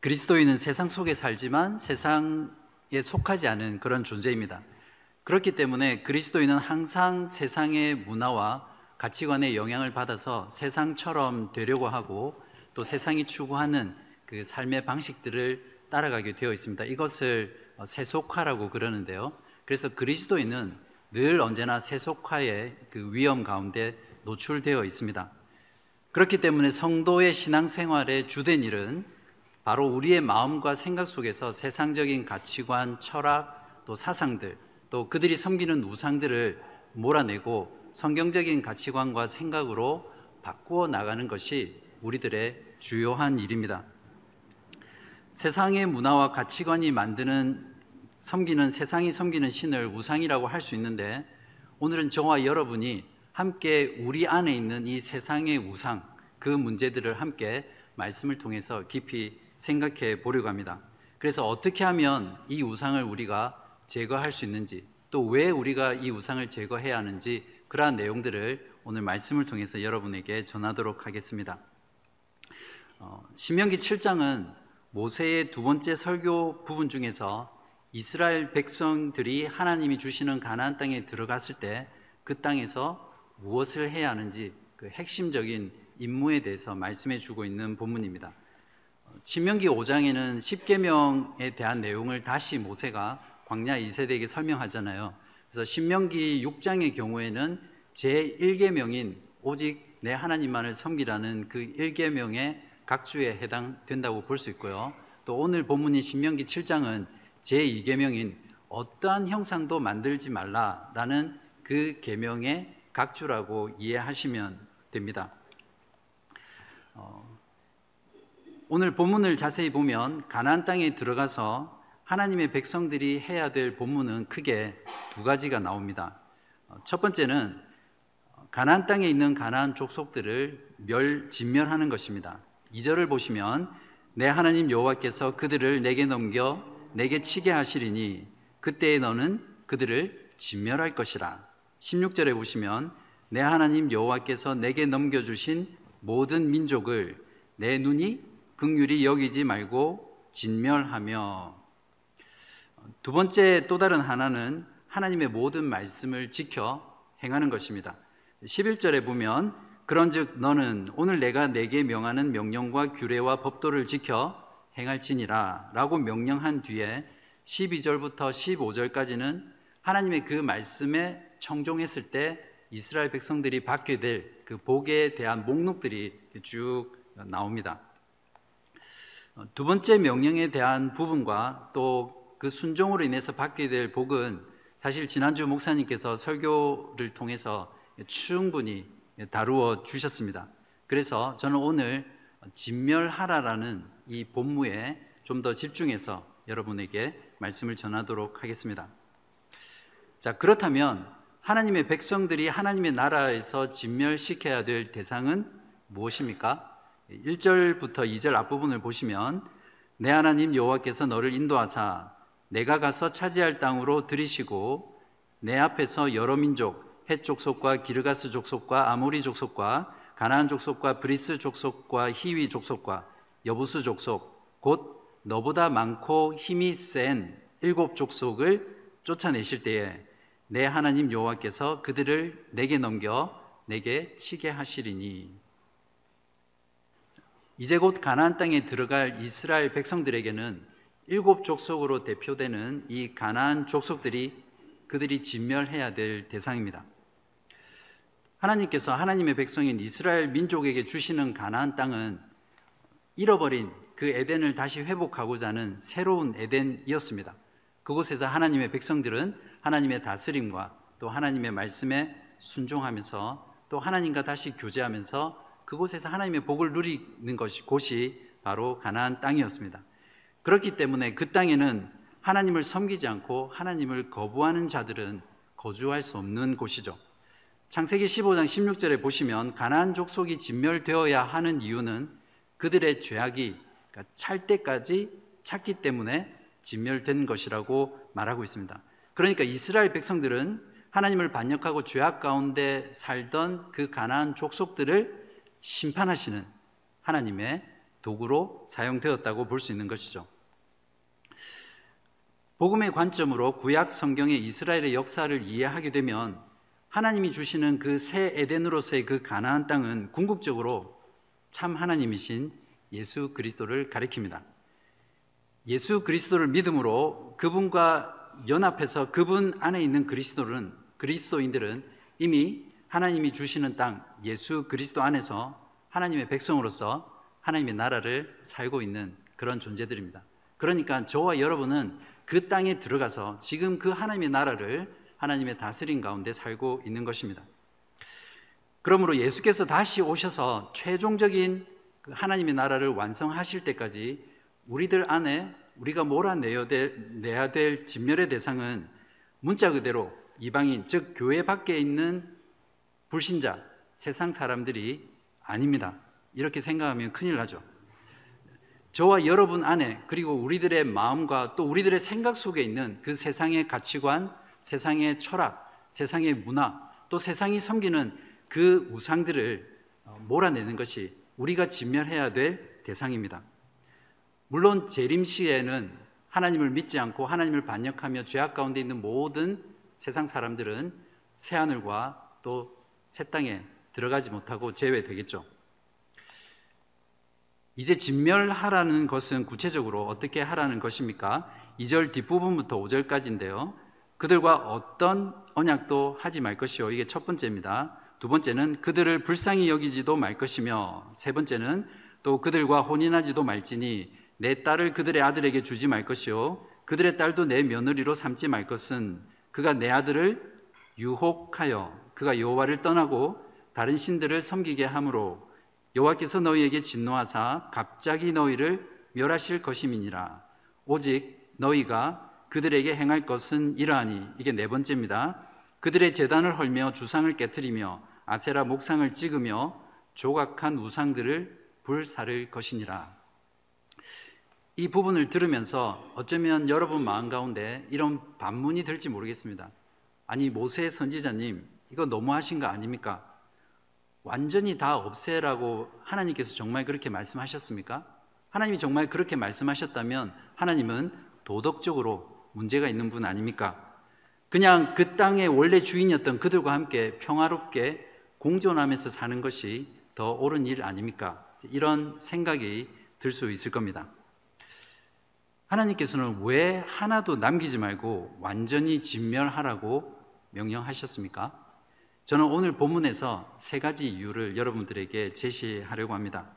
그리스도인은 세상 속에 살지만 세상에 속하지 않은 그런 존재입니다. 그렇기 때문에 그리스도인은 항상 세상의 문화와 가치관에 영향을 받아서 세상처럼 되려고 하고 또 세상이 추구하는 그 삶의 방식들을 따라가게 되어 있습니다. 이것을 세속화라고 그러는데요. 그래서 그리스도인은 늘 언제나 세속화의 그 위험 가운데 노출되어 있습니다. 그렇기 때문에 성도의 신앙생활의 주된 일은 바로 우리의 마음과 생각 속에서 세상적인 가치관, 철학, 또 사상들, 또 그들이 섬기는 우상들을 몰아내고 성경적인 가치관과 생각으로 바꾸어 나가는 것이 우리들의 주요한 일입니다. 세상의 문화와 가치관이 세상이 섬기는 신을 우상이라고 할 수 있는데, 오늘은 저와 여러분이 함께 우리 안에 있는 이 세상의 우상, 그 문제들을 함께 말씀을 통해서 깊이 생각해 보려고 합니다. 그래서 어떻게 하면 이 우상을 우리가 제거할 수 있는지, 또 왜 우리가 이 우상을 제거해야 하는지, 그러한 내용들을 오늘 말씀을 통해서 여러분에게 전하도록 하겠습니다. 신명기 7장은 모세의 두 번째 설교 부분 중에서 이스라엘 백성들이 하나님이 주시는 가나안 땅에 들어갔을 때 그 땅에서 무엇을 해야 하는지 그 핵심적인 임무에 대해서 말씀해 주고 있는 본문입니다. 신명기 5장에는 10계명에 대한 내용을 다시 모세가 광야 2세대에게 설명하잖아요. 그래서 신명기 6장의 경우에는 제1계명인 오직 내 하나님만을 섬기라는 그 1계명의 각주에 해당된다고 볼 수 있고요. 또 오늘 본문인 신명기 7장은 제2계명인 어떠한 형상도 만들지 말라라는 그 계명의 각주라고 이해하시면 됩니다. 오늘 본문을 자세히 보면 가나안 땅에 들어가서 하나님의 백성들이 해야 될 본문은 크게 두 가지가 나옵니다. 첫 번째는 가나안 땅에 있는 가나안 족속들을 진멸하는 것입니다. 2절을 보시면 내 하나님 여호와께서 그들을 내게 넘겨 내게 치게 하시리니 그때에 너는 그들을 진멸할 것이라. 16절에 보시면 내 하나님 여호와께서 내게 넘겨주신 모든 민족을 내 눈이 긍휼히 여기지 말고 진멸하며. 두 번째 또 다른 하나는 하나님의 모든 말씀을 지켜 행하는 것입니다. 11절에 보면 그런즉 너는 오늘 내가 내게 명하는 명령과 규례와 법도를 지켜 행할지니라 라고 명령한 뒤에 12절부터 15절까지는 하나님의 그 말씀에 청종했을 때 이스라엘 백성들이 받게 될 그 복에 대한 목록들이 쭉 나옵니다. 두 번째 명령에 대한 부분과 또 그 순종으로 인해서 받게 될 복은 사실 지난주 목사님께서 설교를 통해서 충분히 다루어 주셨습니다. 그래서 저는 오늘 진멸하라라는 이 본무에 좀 더 집중해서 여러분에게 말씀을 전하도록 하겠습니다. 자, 그렇다면 하나님의 백성들이 하나님의 나라에서 진멸시켜야 될 대상은 무엇입니까? 1절부터 2절 앞부분을 보시면 내 하나님 여호와께서 너를 인도하사 내가 가서 차지할 땅으로 들이시고 내 앞에서 여러 민족 헷 족속과 기르가스 족속과 아모리 족속과 가나안 족속과 브리스 족속과 히위 족속과 여부스 족속 곧 너보다 많고 힘이 센 7 족속을 쫓아내실 때에 내 하나님 여호와께서 그들을 내게 넘겨 내게 치게 하시리니. 이제 곧 가나안 땅에 들어갈 이스라엘 백성들에게는 7 족속으로 대표되는 이 가나안 족속들이 그들이 진멸해야 될 대상입니다. 하나님께서 하나님의 백성인 이스라엘 민족에게 주시는 가나안 땅은 잃어버린 그 에덴을 다시 회복하고자 하는 새로운 에덴이었습니다. 그곳에서 하나님의 백성들은 하나님의 다스림과 또 하나님의 말씀에 순종하면서 또 하나님과 다시 교제하면서 그곳에서 하나님의 복을 누리는 곳이 바로 가나안 땅이었습니다. 그렇기 때문에 그 땅에는 하나님을 섬기지 않고 하나님을 거부하는 자들은 거주할 수 없는 곳이죠. 창세기 15장 16절에 보시면 가나안 족속이 진멸되어야 하는 이유는 그들의 죄악이 찰 때까지 찼기 때문에 진멸된 것이라고 말하고 있습니다. 그러니까 이스라엘 백성들은 하나님을 반역하고 죄악 가운데 살던 그 가나안 족속들을 심판하시는 하나님의 도구로 사용되었다고 볼 수 있는 것이죠. 복음의 관점으로 구약 성경의 이스라엘의 역사를 이해하게 되면 하나님이 주시는 그 새 에덴으로서의 그 가나안 땅은 궁극적으로 참 하나님이신 예수 그리스도를 가리킵니다. 예수 그리스도를 믿음으로 그분과 연합해서 그분 안에 있는 그리스도인들은 이미 하나님이 주시는 땅 예수 그리스도 안에서 하나님의 백성으로서 하나님의 나라를 살고 있는 그런 존재들입니다. 그러니까 저와 여러분은 그 땅에 들어가서 지금 그 하나님의 나라를 하나님의 다스림 가운데 살고 있는 것입니다. 그러므로 예수께서 다시 오셔서 최종적인 하나님의 나라를 완성하실 때까지 우리들 안에 우리가 몰아내야 될 진멸의 대상은 문자 그대로 이방인, 즉 교회 밖에 있는 불신자, 세상 사람들이 아닙니다. 이렇게 생각하면 큰일 나죠. 저와 여러분 안에 그리고 우리들의 마음과 또 우리들의 생각 속에 있는 그 세상의 가치관, 세상의 철학, 세상의 문화, 또 세상이 섬기는 그 우상들을 몰아내는 것이 우리가 진멸해야 될 대상입니다. 물론 재림 시에는 하나님을 믿지 않고 하나님을 반역하며 죄악 가운데 있는 모든 세상 사람들은 새하늘과 또 새 땅에 들어가지 못하고 제외되겠죠. 이제 진멸하라는 것은 구체적으로 어떻게 하라는 것입니까? 2절 뒷부분부터 5절까지인데요. 그들과 어떤 언약도 하지 말 것이요. 이게 첫 번째입니다. 두 번째는 그들을 불쌍히 여기지도 말 것이며, 세 번째는 또 그들과 혼인하지도 말지니 내 딸을 그들의 아들에게 주지 말 것이요 그들의 딸도 내 며느리로 삼지 말 것은 그가 내 아들을 유혹하여 그가 여호와를 떠나고 다른 신들을 섬기게 하므로 여호와께서 너희에게 진노하사 갑자기 너희를 멸하실 것임이니라. 오직 너희가 그들에게 행할 것은 이러하니, 이게 네 번째입니다. 그들의 제단을 헐며 주상을 깨트리며 아세라 목상을 찍으며 조각한 우상들을 불사를 것이니라. 이 부분을 들으면서 어쩌면 여러분 마음 가운데 이런 반문이 들지 모르겠습니다. 아니, 모세 선지자님, 이거 너무하신 거 아닙니까? 완전히 다 없애라고 하나님께서 정말 그렇게 말씀하셨습니까? 하나님이 정말 그렇게 말씀하셨다면 하나님은 도덕적으로 문제가 있는 분 아닙니까? 그냥 그 땅의 원래 주인이었던 그들과 함께 평화롭게 공존하면서 사는 것이 더 옳은 일 아닙니까? 이런 생각이 들 수 있을 겁니다. 하나님께서는 왜 하나도 남기지 말고 완전히 진멸하라고 명령하셨습니까? 저는 오늘 본문에서 세 가지 이유를 여러분들에게 제시하려고 합니다.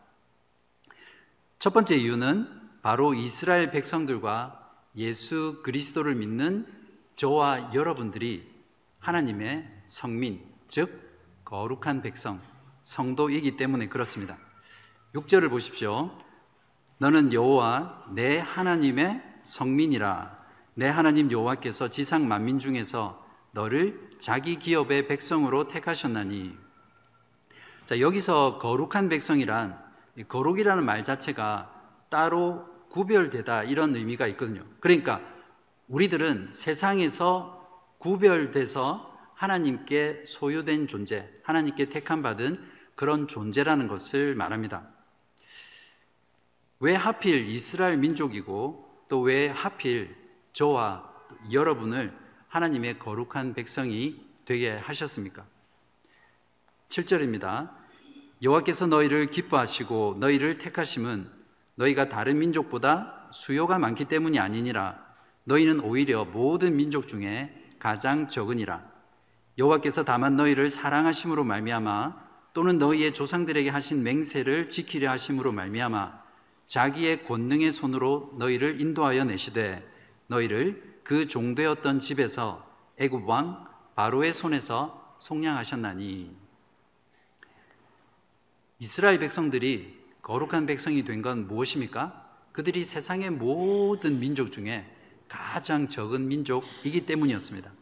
첫 번째 이유는 바로 이스라엘 백성들과 예수 그리스도를 믿는 저와 여러분들이 하나님의 성민, 즉 거룩한 백성, 성도이기 때문에 그렇습니다. 6절을 보십시오. 너는 여호와 내 하나님의 성민이라. 내 하나님 여호와께서 지상 만민 중에서 너를 자기 기업의 백성으로 택하셨나니. 자, 여기서 거룩한 백성이란, 거룩이라는 말 자체가 따로 구별되다 이런 의미가 있거든요. 그러니까 우리들은 세상에서 구별돼서 하나님께 소유된 존재, 하나님께 택함받은 그런 존재라는 것을 말합니다. 왜 하필 이스라엘 민족이고 또 왜 하필 저와 여러분을 하나님의 거룩한 백성이 되게 하셨습니까? 7절입니다. 여호와께서 너희를 기뻐하시고 너희를 택하심은 너희가 다른 민족보다 수요가 많기 때문이 아니니라. 너희는 오히려 모든 민족 중에 가장 적으니라. 여호와께서 다만 너희를 사랑하심으로 말미암아 또는 너희의 조상들에게 하신 맹세를 지키려 하심으로 말미암아 자기의 권능의 손으로 너희를 인도하여 내시되 너희를 그 종되었던 집에서 애굽 왕 바로의 손에서 속량하셨나니. 이스라엘 백성들이 거룩한 백성이 된 건 무엇입니까? 그들이 세상의 모든 민족 중에 가장 적은 민족이기 때문이었습니다.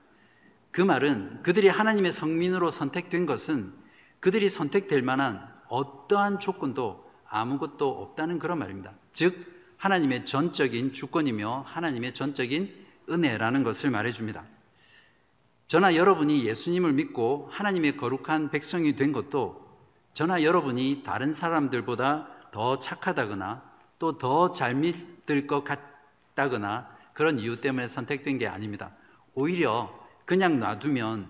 그 말은 그들이 하나님의 성민으로 선택된 것은 그들이 선택될 만한 어떠한 조건도 아무것도 없다는 그런 말입니다. 즉 하나님의 전적인 주권이며 하나님의 전적인 은혜라는 것을 말해줍니다. 저나 여러분이 예수님을 믿고 하나님의 거룩한 백성이 된 것도 저나 여러분이 다른 사람들보다 더 착하다거나 또 더 잘 믿을 것 같다거나 그런 이유 때문에 선택된 게 아닙니다. 오히려 그냥 놔두면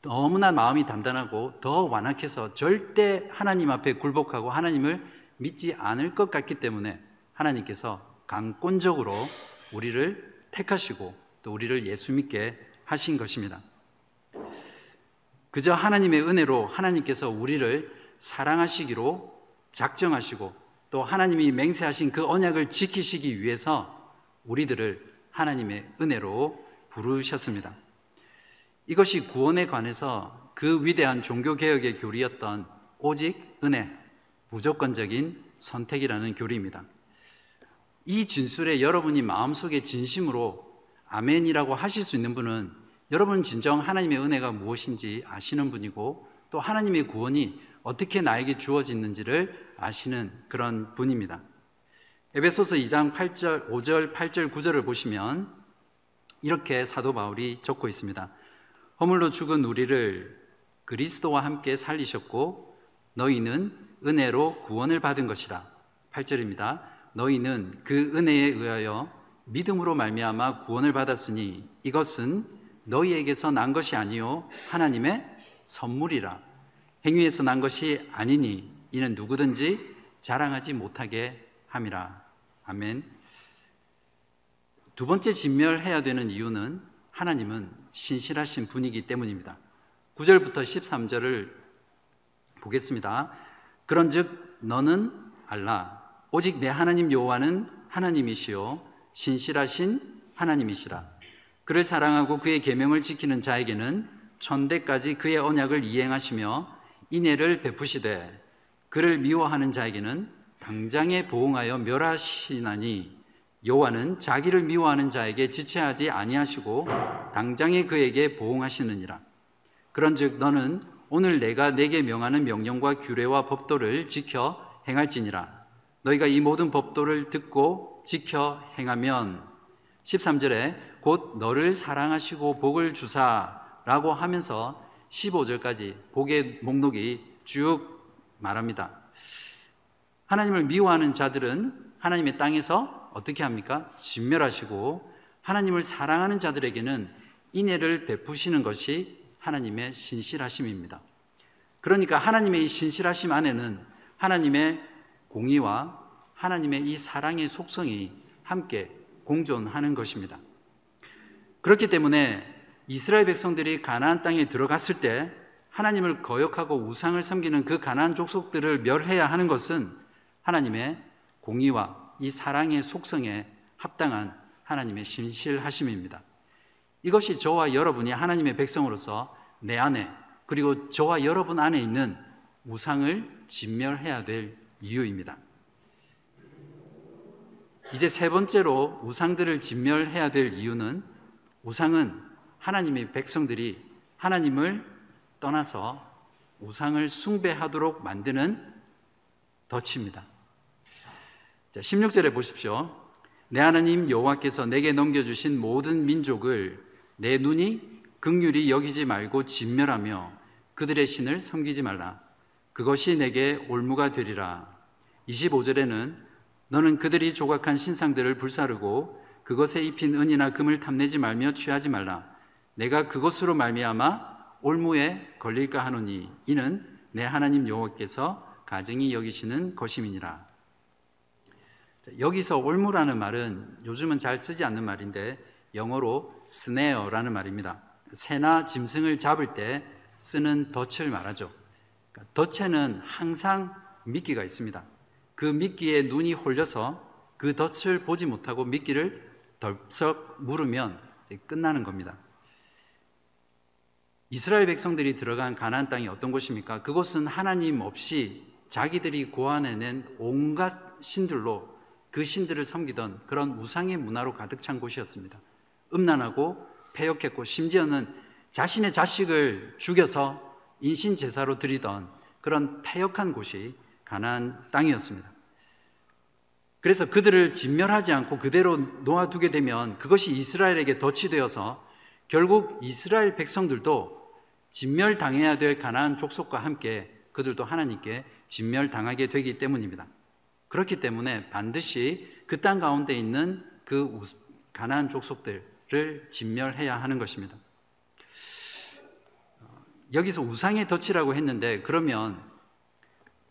너무나 마음이 단단하고 더 완악해서 절대 하나님 앞에 굴복하고 하나님을 믿지 않을 것 같기 때문에 하나님께서 강권적으로 우리를 택하시고 또 우리를 예수 믿게 하신 것입니다. 그저 하나님의 은혜로 하나님께서 우리를 사랑하시기로 작정하시고 또 하나님이 맹세하신 그 언약을 지키시기 위해서 우리들을 하나님의 은혜로 부르셨습니다. 이것이 구원에 관해서 그 위대한 종교개혁의 교리였던 오직 은혜, 무조건적인 선택이라는 교리입니다. 이 진술에 여러분이 마음속에 진심으로 아멘이라고 하실 수 있는 분은 여러분 진정 하나님의 은혜가 무엇인지 아시는 분이고 또 하나님의 구원이 어떻게 나에게 주어지는지를 아시는 그런 분입니다. 에베소서 2장 8절, 5절, 8절, 9절을 보시면 이렇게 사도 바울이 적고 있습니다. 허물로 죽은 우리를 그리스도와 함께 살리셨고 너희는 은혜로 구원을 받은 것이라. 8절입니다. 너희는 그 은혜에 의하여 믿음으로 말미암아 구원을 받았으니 이것은 너희에게서 난 것이 아니요 하나님의 선물이라. 행위에서 난 것이 아니니 이는 누구든지 자랑하지 못하게 함이라. 아멘. 두 번째 진멸해야 되는 이유는 하나님은 신실하신 분이기 때문입니다. 9절부터 13절을 보겠습니다. 그런즉 너는 알라 오직 내 하나님 여호와는 하나님이시요 신실하신 하나님이시라. 그를 사랑하고 그의 계명을 지키는 자에게는 천대까지 그의 언약을 이행하시며 인애를 베푸시되 그를 미워하는 자에게는 당장에 보응하여 멸하시나니 여호와는 자기를 미워하는 자에게 지체하지 아니하시고 당장에 그에게 보응하시느니라. 그런즉 너는 오늘 내가 내게 명하는 명령과 규례와 법도를 지켜 행할지니라. 너희가 이 모든 법도를 듣고 지켜 행하면 13절에 곧 너를 사랑하시고 복을 주사라고 하면서 15절까지 복의 목록이 쭉 말합니다. 하나님을 미워하는 자들은 하나님의 땅에서 어떻게 합니까? 진멸하시고 하나님을 사랑하는 자들에게는 인애를 베푸시는 것이 하나님의 신실하심입니다. 그러니까 하나님의 이 신실하심 안에는 하나님의 공의와 하나님의 이 사랑의 속성이 함께 공존하는 것입니다. 그렇기 때문에 이스라엘 백성들이 가나안 땅에 들어갔을 때 하나님을 거역하고 우상을 섬기는 그 가나안 족속들을 멸해야 하는 것은 하나님의 공의와 이 사랑의 속성에 합당한 하나님의 신실하심입니다. 이것이 저와 여러분이 하나님의 백성으로서 내 안에 그리고 저와 여러분 안에 있는 우상을 진멸해야 될 이유입니다. 이제 세 번째로 우상들을 진멸해야 될 이유는 우상은 하나님의 백성들이 하나님을 떠나서 우상을 숭배하도록 만드는 덫입니다. 16절에 보십시오. 내 하나님 여호와께서 내게 넘겨주신 모든 민족을 내 눈이 긍휼히 여기지 말고 진멸하며 그들의 신을 섬기지 말라. 그것이 내게 올무가 되리라. 25절에는 너는 그들이 조각한 신상들을 불사르고 그것에 입힌 은이나 금을 탐내지 말며 취하지 말라. 내가 그것으로 말미암아 올무에 걸릴까 하노니 이는 내 하나님 여호와께서 가증히 여기시는 것임이니라. 여기서 올무라는 말은 요즘은 잘 쓰지 않는 말인데 영어로 스네어라는 말입니다. 새나 짐승을 잡을 때 쓰는 덫을 말하죠. 덫에는 항상 미끼가 있습니다. 그 미끼에 눈이 홀려서 그 덫을 보지 못하고 미끼를 덜썩 물으면 끝나는 겁니다. 이스라엘 백성들이 들어간 가나안 땅이 어떤 곳입니까? 그곳은 하나님 없이 자기들이 고안해낸 온갖 신들로 그 신들을 섬기던 그런 우상의 문화로 가득 찬 곳이었습니다. 음란하고 패역했고 심지어는 자신의 자식을 죽여서 인신 제사로 드리던 그런 패역한 곳이 가나안 땅이었습니다. 그래서 그들을 진멸하지 않고 그대로 놓아두게 되면 그것이 이스라엘에게 덫이 되어서 결국 이스라엘 백성들도 진멸당해야 될 가나안 족속과 함께 그들도 하나님께 진멸당하게 되기 때문입니다. 그렇기 때문에 반드시 그 땅 가운데 있는 그 가나안 족속들을 진멸해야 하는 것입니다. 여기서 우상의 덫이라고 했는데 그러면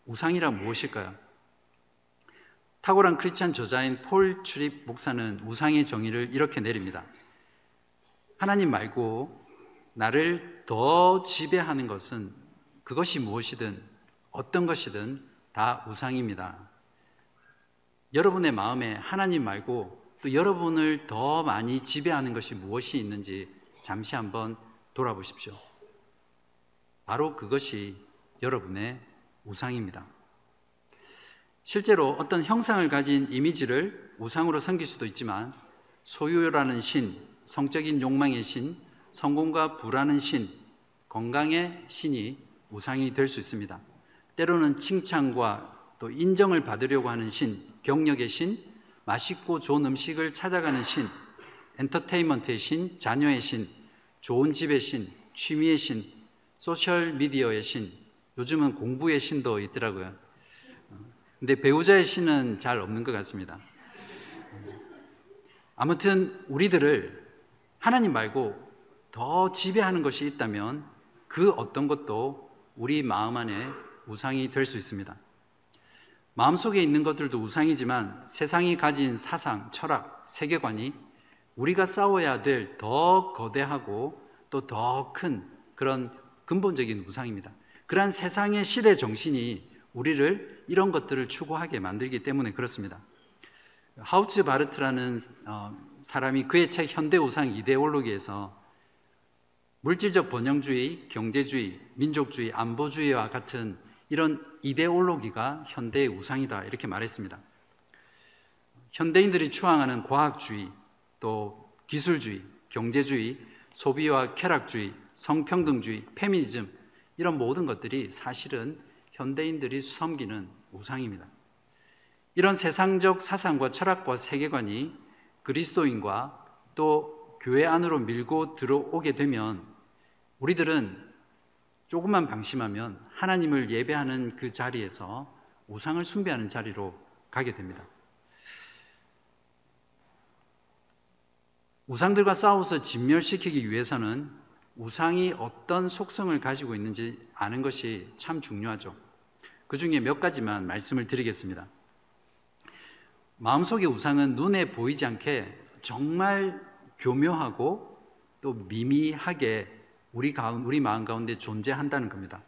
우상이란 무엇일까요? 탁월한 크리스찬 저자인 폴 추립 목사는 우상의 정의를 이렇게 내립니다. 하나님 말고 나를 더 지배하는 것은 그것이 무엇이든 어떤 것이든 다 우상입니다. 여러분의 마음에 하나님 말고 또 여러분을 더 많이 지배하는 것이 무엇이 있는지 잠시 한번 돌아보십시오. 바로 그것이 여러분의 우상입니다. 실제로 어떤 형상을 가진 이미지를 우상으로 섬길 수도 있지만 소유라는 신, 성적인 욕망의 신, 성공과 부라는 신, 건강의 신이 우상이 될 수 있습니다. 때로는 칭찬과 또 인정을 받으려고 하는 신, 경력의 신, 맛있고 좋은 음식을 찾아가는 신, 엔터테인먼트의 신, 자녀의 신, 좋은 집의 신, 취미의 신, 소셜미디어의 신, 요즘은 공부의 신도 있더라고요. 근데 배우자의 신은 잘 없는 것 같습니다. 아무튼 우리들을 하나님 말고 더 지배하는 것이 있다면 그 어떤 것도 우리 마음 안에 우상이 될 수 있습니다. 마음속에 있는 것들도 우상이지만 세상이 가진 사상, 철학, 세계관이 우리가 싸워야 될 더 거대하고 또 더 큰 그런 근본적인 우상입니다. 그러한 세상의 시대 정신이 우리를 이런 것들을 추구하게 만들기 때문에 그렇습니다. 하우츠 바르트라는 사람이 그의 책 현대우상 이데올로기에서 물질적 번영주의, 경제주의, 민족주의, 안보주의와 같은 이런 이데올로기가 현대의 우상이다 이렇게 말했습니다. 현대인들이 추앙하는 과학주의, 또 기술주의, 경제주의, 소비와 쾌락주의, 성평등주의, 페미니즘 이런 모든 것들이 사실은 현대인들이 섬기는 우상입니다. 이런 세상적 사상과 철학과 세계관이 그리스도인과 또 교회 안으로 밀고 들어오게 되면 우리들은 조금만 방심하면 하나님을 예배하는 그 자리에서 우상을 숭배하는 자리로 가게 됩니다. 우상들과 싸워서 진멸시키기 위해서는 우상이 어떤 속성을 가지고 있는지 아는 것이 참 중요하죠. 그 중에 몇 가지만 말씀을 드리겠습니다. 마음속의 우상은 눈에 보이지 않게 정말 교묘하고 또 미미하게 우리 마음 가운데 존재한다는 겁니다.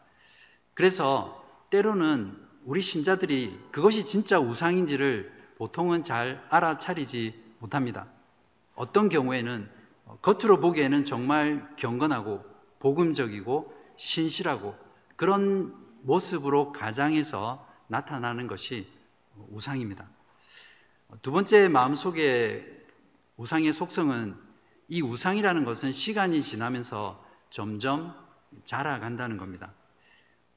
그래서 때로는 우리 신자들이 그것이 진짜 우상인지를 보통은 잘 알아차리지 못합니다. 어떤 경우에는 겉으로 보기에는 정말 경건하고 복음적이고 신실하고 그런 모습으로 가장해서 나타나는 것이 우상입니다. 두 번째 마음속의 우상의 속성은 이 우상이라는 것은 시간이 지나면서 점점 자라간다는 겁니다.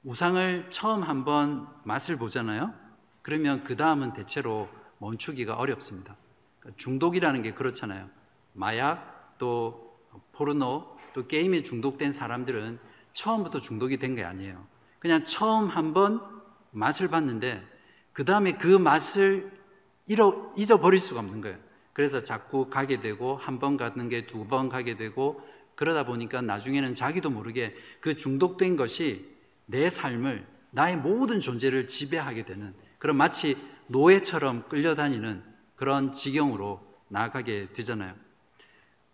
우상을 처음 한번 맛을 보잖아요. 그러면 그 다음은 대체로 멈추기가 어렵습니다. 중독이라는 게 그렇잖아요. 마약, 또 포르노, 또 게임에 중독된 사람들은 처음부터 중독이 된 게 아니에요. 그냥 처음 한번 맛을 봤는데 그 다음에 그 맛을 잊어버릴 수가 없는 거예요. 그래서 자꾸 가게 되고 한 번 가는 게 두 번 가게 되고 그러다 보니까 나중에는 자기도 모르게 그 중독된 것이 내 삶을, 나의 모든 존재를 지배하게 되는 그런 마치 노예처럼 끌려다니는 그런 지경으로 나아가게 되잖아요.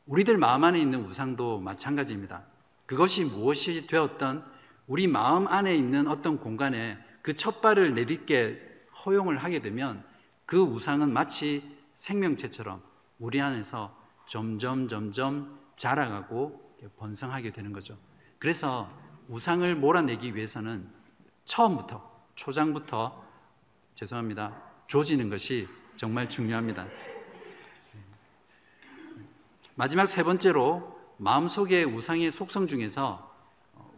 우리들 마음 안에 있는 우상도 마찬가지입니다. 그것이 무엇이 되었던 우리 마음 안에 있는 어떤 공간에 그 첫 발을 내딛게 허용을 하게 되면 그 우상은 마치 생명체처럼 우리 안에서 점점 자라가고 번성하게 되는 거죠. 그래서 우상을 몰아내기 위해서는 초장부터 조지는 것이 정말 중요합니다. 마지막 세 번째로 마음속의 우상의 속성 중에서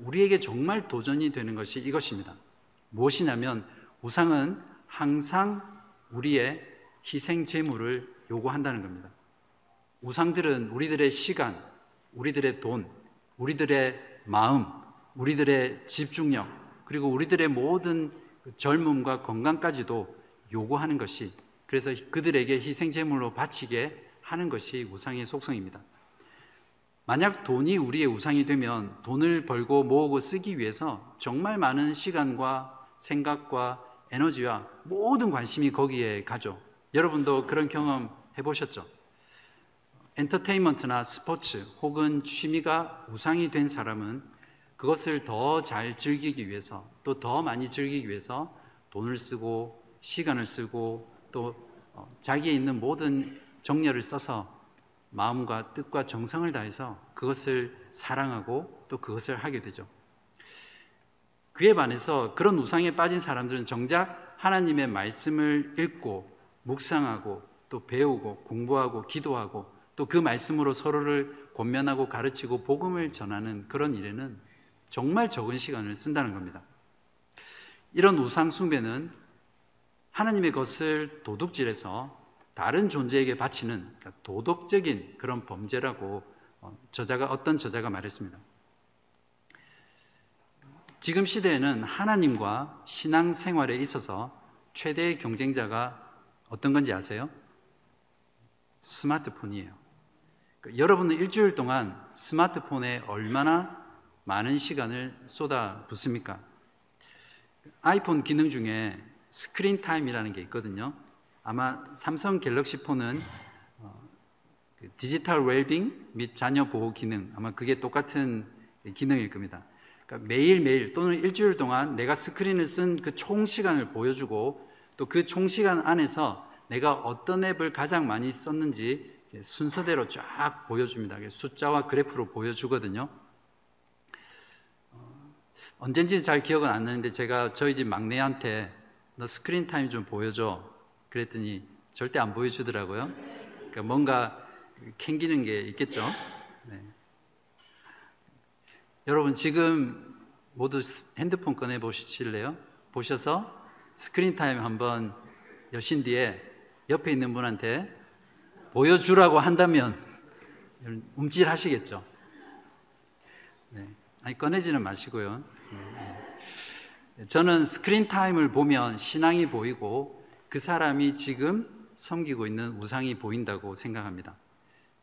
우리에게 정말 도전이 되는 것이 이것입니다. 무엇이냐면 우상은 항상 우리의 희생 제물을 요구한다는 겁니다. 우상들은 우리들의 시간, 우리들의 돈, 우리들의 마음, 우리들의 집중력, 그리고 우리들의 모든 젊음과 건강까지도 요구하는 것이, 그래서 그들에게 희생 제물로 바치게 하는 것이 우상의 속성입니다. 만약 돈이 우리의 우상이 되면 돈을 벌고 모으고 쓰기 위해서 정말 많은 시간과 생각과 에너지와 모든 관심이 거기에 가죠. 여러분도 그런 경험 해보셨죠? 엔터테인먼트나 스포츠 혹은 취미가 우상이 된 사람은 그것을 더 잘 즐기기 위해서, 또 더 많이 즐기기 위해서 돈을 쓰고 시간을 쓰고 또 자기에 있는 모든 정열을 써서 마음과 뜻과 정성을 다해서 그것을 사랑하고 또 그것을 하게 되죠. 그에 반해서 그런 우상에 빠진 사람들은 정작 하나님의 말씀을 읽고 묵상하고 또 배우고 공부하고 기도하고 또 그 말씀으로 서로를 권면하고 가르치고 복음을 전하는 그런 일에는 정말 적은 시간을 쓴다는 겁니다. 이런 우상 숭배는 하나님의 것을 도둑질해서 다른 존재에게 바치는 도덕적인 그런 범죄라고 어떤 저자가 말했습니다. 지금 시대에는 하나님과 신앙생활에 있어서 최대의 경쟁자가 어떤 건지 아세요? 스마트폰이에요. 여러분은 일주일 동안 스마트폰에 얼마나 많은 시간을 쏟아붓습니까? 아이폰 기능 중에 스크린 타임이라는 게 있거든요. 아마 삼성 갤럭시 폰은 디지털 웰빙 및 자녀 보호 기능, 아마 그게 똑같은 기능일 겁니다. 그러니까 매일매일 또는 일주일 동안 내가 스크린을 쓴 그 총 시간을 보여주고 또 그 총 시간 안에서 내가 어떤 앱을 가장 많이 썼는지 순서대로 쫙 보여줍니다. 숫자와 그래프로 보여주거든요. 언젠지 잘 기억은 안 나는데 제가 저희 집 막내한테 너 스크린 타임 좀 보여줘 그랬더니 절대 안 보여주더라고요. 그러니까 뭔가 캥기는 게 있겠죠. 네. 여러분 지금 모두 핸드폰 꺼내 보실래요? 보셔서 스크린 타임 한번 여신 뒤에 옆에 있는 분한테 보여주라고 한다면 움찔하시겠죠. 네. 아니 꺼내지는 마시고요. 저는 스크린 타임을 보면 신앙이 보이고 그 사람이 지금 섬기고 있는 우상이 보인다고 생각합니다.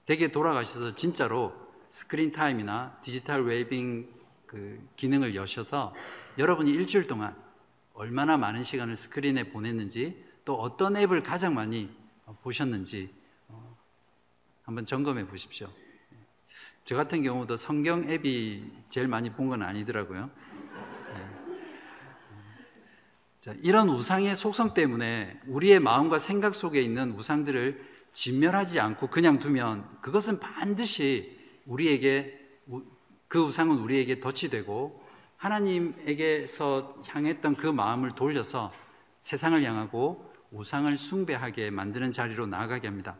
댁에 돌아가셔서 진짜로 스크린 타임이나 디지털 웰빙 그 기능을 여셔서 여러분이 일주일 동안 얼마나 많은 시간을 스크린에 보냈는지 또 어떤 앱을 가장 많이 보셨는지 한번 점검해 보십시오. 저 같은 경우도 성경 앱이 제일 많이 본 건 아니더라고요. 네. 자, 이런 우상의 속성 때문에 우리의 마음과 생각 속에 있는 우상들을 진멸하지 않고 그냥 두면 그것은 반드시 그 우상은 우리에게 덫이 되고 하나님에게서 향했던 그 마음을 돌려서 세상을 향하고 우상을 숭배하게 만드는 자리로 나아가게 합니다.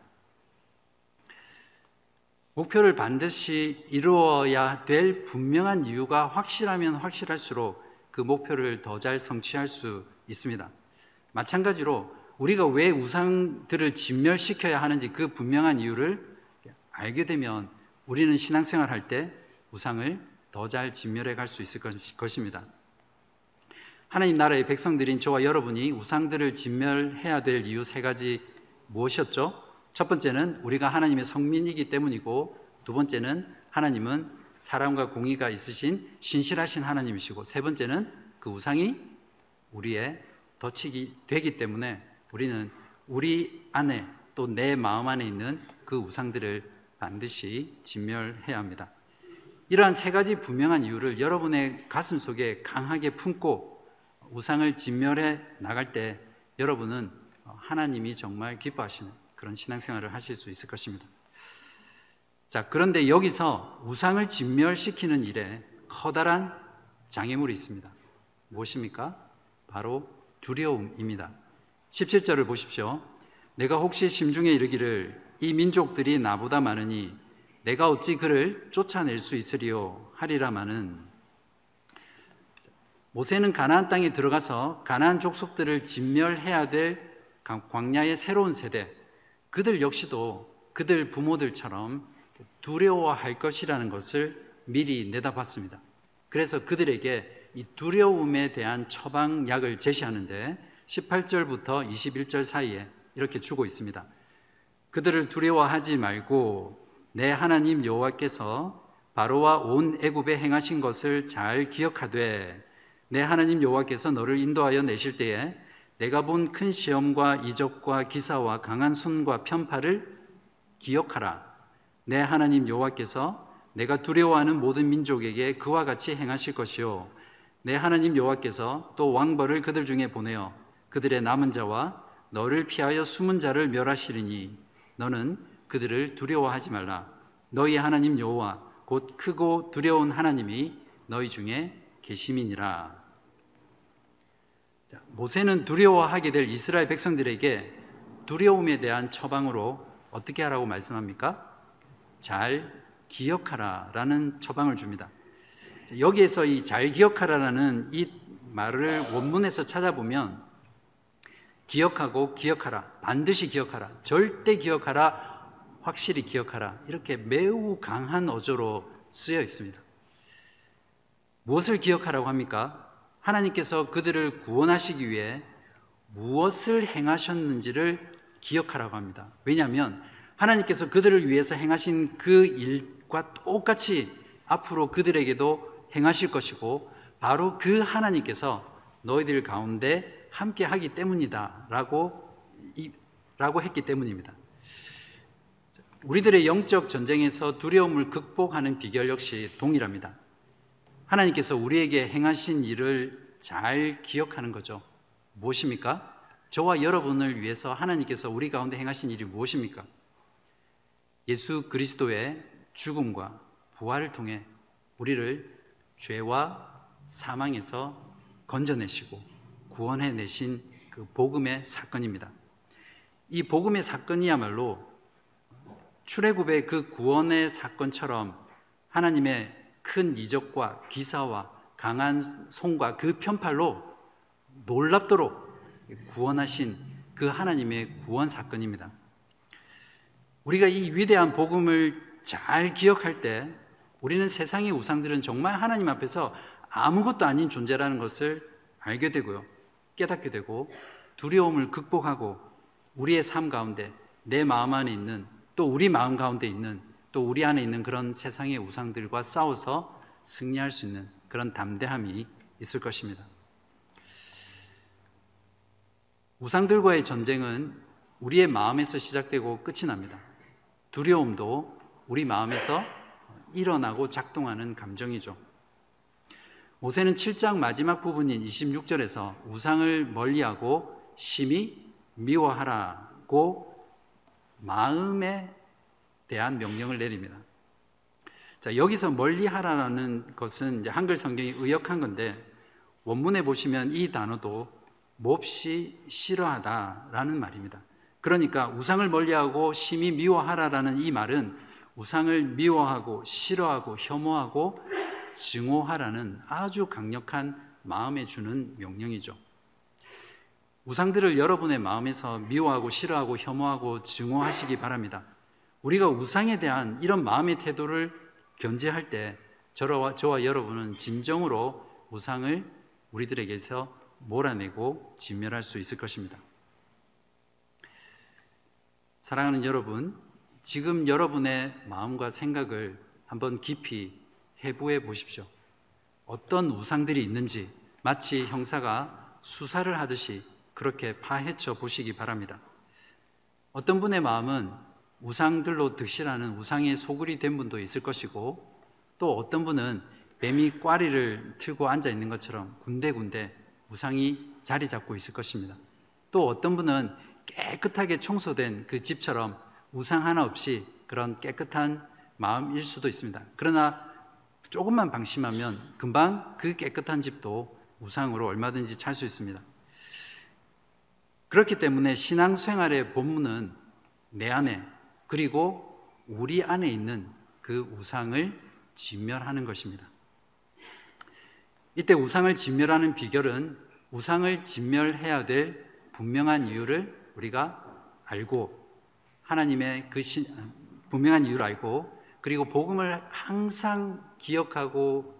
목표를 반드시 이루어야 될 분명한 이유가 확실하면 확실할수록 그 목표를 더 잘 성취할 수 있습니다. 마찬가지로 우리가 왜 우상들을 진멸시켜야 하는지 그 분명한 이유를 알게 되면 우리는 신앙생활 할 때 우상을 더 잘 진멸해 갈 수 있을 것입니다. 하나님 나라의 백성들인 저와 여러분이 우상들을 진멸해야 될 이유 3가지 무엇이었죠? 첫 번째는 우리가 하나님의 성민이기 때문이고, 두 번째는 하나님은 사랑과 공의가 있으신 신실하신 하나님이시고, 세 번째는 그 우상이 우리의 덫이 되기 때문에 우리는 우리 안에 또 내 마음 안에 있는 그 우상들을 반드시 진멸해야 합니다. 이러한 3가지 분명한 이유를 여러분의 가슴 속에 강하게 품고 우상을 진멸해 나갈 때 여러분은 하나님이 정말 기뻐하시는 그런 신앙생활을 하실 수 있을 것입니다. 자, 그런데 여기서 우상을 진멸시키는 일에 커다란 장애물이 있습니다. 무엇입니까? 바로 두려움입니다. 17절을 보십시오. 내가 혹시 심중에 이르기를 이 민족들이 나보다 많으니 내가 어찌 그를 쫓아낼 수 있으리요 하리라마는, 모세는 가나안 땅에 들어가서 가나안 족속들을 진멸해야 될 광야의 새로운 세대, 그들 역시도 그들 부모들처럼 두려워할 것이라는 것을 미리 내다봤습니다. 그래서 그들에게 이 두려움에 대한 처방약을 제시하는데 18절부터 21절 사이에 이렇게 주고 있습니다. 그들을 두려워하지 말고 내 하나님 여호와께서 바로와 온 애굽에 행하신 것을 잘 기억하되 내 하나님 여호와께서 너를 인도하여 내실 때에 내가 본 큰 시험과 이적과 기사와 강한 손과 편팔을 기억하라. 내 하나님 여호와께서 내가 두려워하는 모든 민족에게 그와 같이 행하실 것이요 내 하나님 여호와께서 또 왕벌을 그들 중에 보내어 그들의 남은 자와 너를 피하여 숨은 자를 멸하시리니 너는 그들을 두려워하지 말라. 너희 하나님 여호와 곧 크고 두려운 하나님이 너희 중에 계심이니라. 모세는 두려워하게 될 이스라엘 백성들에게 두려움에 대한 처방으로 어떻게 하라고 말씀합니까? 잘 기억하라 라는 처방을 줍니다. 여기에서 이 잘 기억하라라는 이 말을 원문에서 찾아보면 기억하고 기억하라, 반드시 기억하라, 절대 기억하라, 확실히 기억하라 이렇게 매우 강한 어조로 쓰여 있습니다. 무엇을 기억하라고 합니까? 하나님께서 그들을 구원하시기 위해 무엇을 행하셨는지를 기억하라고 합니다. 왜냐하면 하나님께서 그들을 위해서 행하신 그 일과 똑같이 앞으로 그들에게도 행하실 것이고 바로 그 하나님께서 너희들 가운데 함께 하기 때문이다 라고 했기 때문입니다. 우리들의 영적 전쟁에서 두려움을 극복하는 비결 역시 동일합니다. 하나님께서 우리에게 행하신 일을 잘 기억하는 거죠. 무엇입니까? 저와 여러분을 위해서 하나님께서 우리 가운데 행하신 일이 무엇입니까? 예수 그리스도의 죽음과 부활을 통해 우리를 죄와 사망에서 건져내시고 구원해내신 그 복음의 사건입니다. 이 복음의 사건이야말로 출애굽의 그 구원의 사건처럼 하나님의 큰 이적과 기사와 강한 손과 그 편팔로 놀랍도록 구원하신 그 하나님의 구원 사건입니다. 우리가 이 위대한 복음을 잘 기억할 때 우리는 세상의 우상들은 정말 하나님 앞에서 아무것도 아닌 존재라는 것을 알게 되고요, 깨닫게 되고 두려움을 극복하고 우리의 삶 가운데 내 마음 안에 있는 또 우리 마음 가운데 있는 또 우리 안에 있는 그런 세상의 우상들과 싸워서 승리할 수 있는 그런 담대함이 있을 것입니다. 우상들과의 전쟁은 우리의 마음에서 시작되고 끝이 납니다. 두려움도 우리 마음에서 일어나고 작동하는 감정이죠. 모세는 7장 마지막 부분인 26절에서 우상을 멀리하고 심히 미워하라고 마음에 대한 명령을 내립니다. 자, 여기서 멀리하라는 것은 이제 한글 성경이 의역한 건데 원문에 보시면 이 단어도 몹시 싫어하다라는 말입니다. 그러니까 우상을 멀리하고 심히 미워하라라는 이 말은 우상을 미워하고 싫어하고 혐오하고 증오하라는 아주 강력한 마음에 주는 명령이죠. 우상들을 여러분의 마음에서 미워하고 싫어하고 혐오하고 증오하시기 바랍니다. 우리가 우상에 대한 이런 마음의 태도를 견제할 때 저와 여러분은 진정으로 우상을 우리들에게서 몰아내고 진멸할 수 있을 것입니다. 사랑하는 여러분, 지금 여러분의 마음과 생각을 한번 깊이 해부해 보십시오. 어떤 우상들이 있는지 마치 형사가 수사를 하듯이 그렇게 파헤쳐 보시기 바랍니다. 어떤 분의 마음은 우상들로 득실하는 우상의 소굴이 된 분도 있을 것이고 또 어떤 분은 뱀이 꽈리를 틀고 앉아 있는 것처럼 군데군데 우상이 자리 잡고 있을 것입니다. 또 어떤 분은 깨끗하게 청소된 그 집처럼 우상 하나 없이 그런 깨끗한 마음일 수도 있습니다. 그러나 조금만 방심하면 금방 그 깨끗한 집도 우상으로 얼마든지 찰 수 있습니다. 그렇기 때문에 신앙생활의 본문은 내 안에 그리고 우리 안에 있는 그 우상을 진멸하는 것입니다. 이때 우상을 진멸하는 비결은 우상을 진멸해야 될 분명한 이유를 우리가 알고 하나님의 그 분명한 이유를 알고 그리고 복음을 항상 기억하고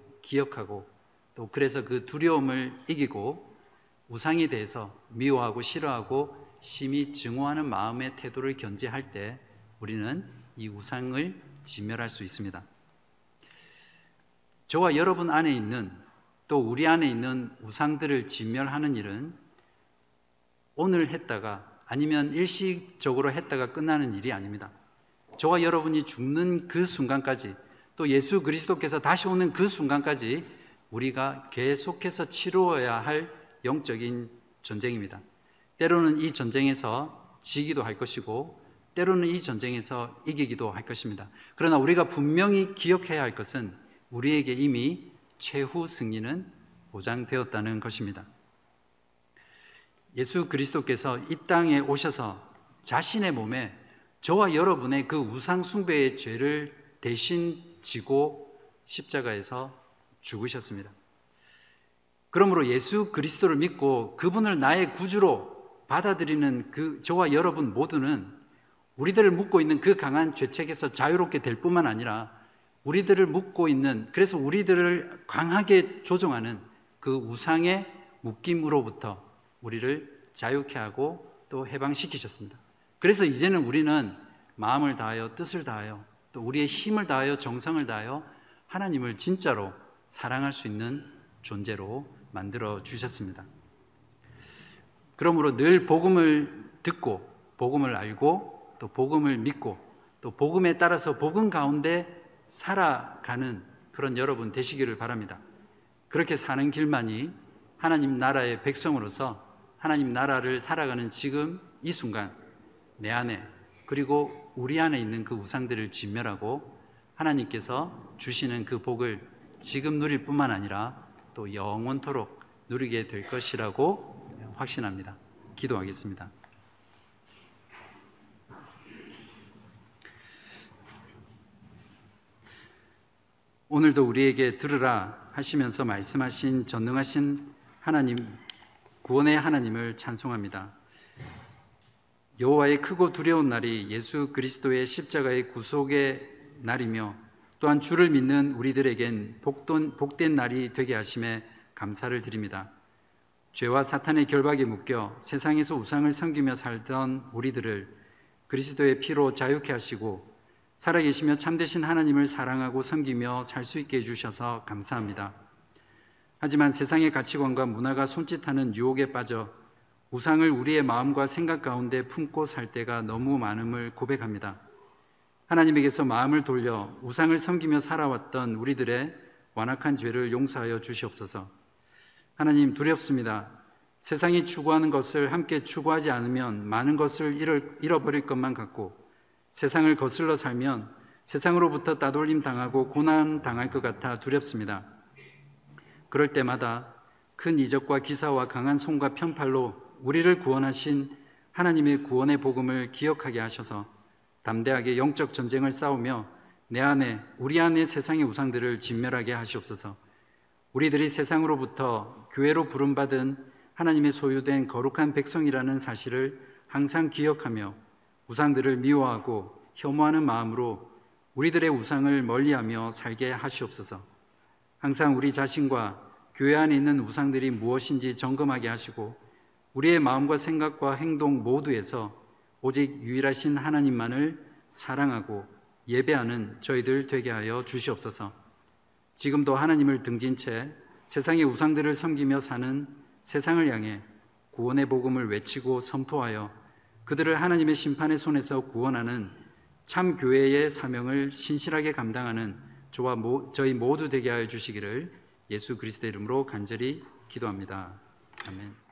또 그래서 그 두려움을 이기고 우상에 대해서 미워하고 싫어하고 심히 증오하는 마음의 태도를 견지할 때 우리는 이 우상을 진멸할 수 있습니다. 저와 여러분 안에 있는, 또 우리 안에 있는 우상들을 진멸하는 일은 오늘 했다가 아니면 일시적으로 했다가 끝나는 일이 아닙니다. 저와 여러분이 죽는 그 순간까지, 또 예수 그리스도께서 다시 오는 그 순간까지 우리가 계속해서 치루어야 할 영적인 전쟁입니다. 때로는 이 전쟁에서 지기도 할 것이고 때로는 이 전쟁에서 이기기도 할 것입니다. 그러나 우리가 분명히 기억해야 할 것은 우리에게 이미 최후 승리는 보장되었다는 것입니다. 예수 그리스도께서 이 땅에 오셔서 자신의 몸에 저와 여러분의 그 우상 숭배의 죄를 대신 지고 십자가에서 죽으셨습니다. 그러므로 예수 그리스도를 믿고 그분을 나의 구주로 받아들이는 그 저와 여러분 모두는 우리들을 묶고 있는 그 강한 죄책에서 자유롭게 될 뿐만 아니라 우리들을 묶고 있는, 그래서 우리들을 강하게 조종하는 그 우상의 묶임으로부터 우리를 자유케 하고 또 해방시키셨습니다. 그래서 이제는 우리는 마음을 다하여 뜻을 다하여 또 우리의 힘을 다하여 정성을 다하여 하나님을 진짜로 사랑할 수 있는 존재로 만들어 주셨습니다. 그러므로 늘 복음을 듣고 복음을 알고 또 복음을 믿고 또 복음에 따라서 복음 가운데 살아가는 그런 여러분 되시기를 바랍니다. 그렇게 사는 길만이 하나님 나라의 백성으로서 하나님 나라를 살아가는 지금 이 순간 내 안에 그리고 우리 안에 있는 그 우상들을 진멸하고 하나님께서 주시는 그 복을 지금 누릴 뿐만 아니라 또 영원토록 누리게 될 것이라고 확신합니다. 기도하겠습니다. 오늘도 우리에게 들으라 하시면서 말씀하신 전능하신 하나님, 구원의 하나님을 찬송합니다. 여호와의 크고 두려운 날이 예수 그리스도의 십자가의 구속의 날이며 또한 주를 믿는 우리들에겐 복된 날이 되게 하심에 감사를 드립니다. 죄와 사탄의 결박에 묶여 세상에서 우상을 섬기며 살던 우리들을 그리스도의 피로 자유케 하시고 살아계시며 참되신 하나님을 사랑하고 섬기며 살 수 있게 해주셔서 감사합니다. 하지만 세상의 가치관과 문화가 손짓하는 유혹에 빠져 우상을 우리의 마음과 생각 가운데 품고 살 때가 너무 많음을 고백합니다. 하나님에게서 마음을 돌려 우상을 섬기며 살아왔던 우리들의 완악한 죄를 용서하여 주시옵소서. 하나님, 두렵습니다. 세상이 추구하는 것을 함께 추구하지 않으면 많은 것을 잃어버릴 것만 같고 세상을 거슬러 살면 세상으로부터 따돌림 당하고 고난 당할 것 같아 두렵습니다. 그럴 때마다 큰 이적과 기사와 강한 손과 편팔로 우리를 구원하신 하나님의 구원의 복음을 기억하게 하셔서 담대하게 영적 전쟁을 싸우며 내 안에, 우리 안에 세상의 우상들을 진멸하게 하시옵소서. 우리들이 세상으로부터 교회로 부름받은 하나님의 소유된 거룩한 백성이라는 사실을 항상 기억하며 우상들을 미워하고 혐오하는 마음으로 우리들의 우상을 멀리하며 살게 하시옵소서. 항상 우리 자신과 교회 안에 있는 우상들이 무엇인지 점검하게 하시고 우리의 마음과 생각과 행동 모두에서 오직 유일하신 하나님만을 사랑하고 예배하는 저희들 되게 하여 주시옵소서. 지금도 하나님을 등진 채 세상의 우상들을 섬기며 사는 세상을 향해 구원의 복음을 외치고 선포하여 그들을 하나님의 심판의 손에서 구원하는 참 교회의 사명을 신실하게 감당하는 저와 저희 모두 되게 하여 주시기를 예수 그리스도의 이름으로 간절히 기도합니다. 아멘.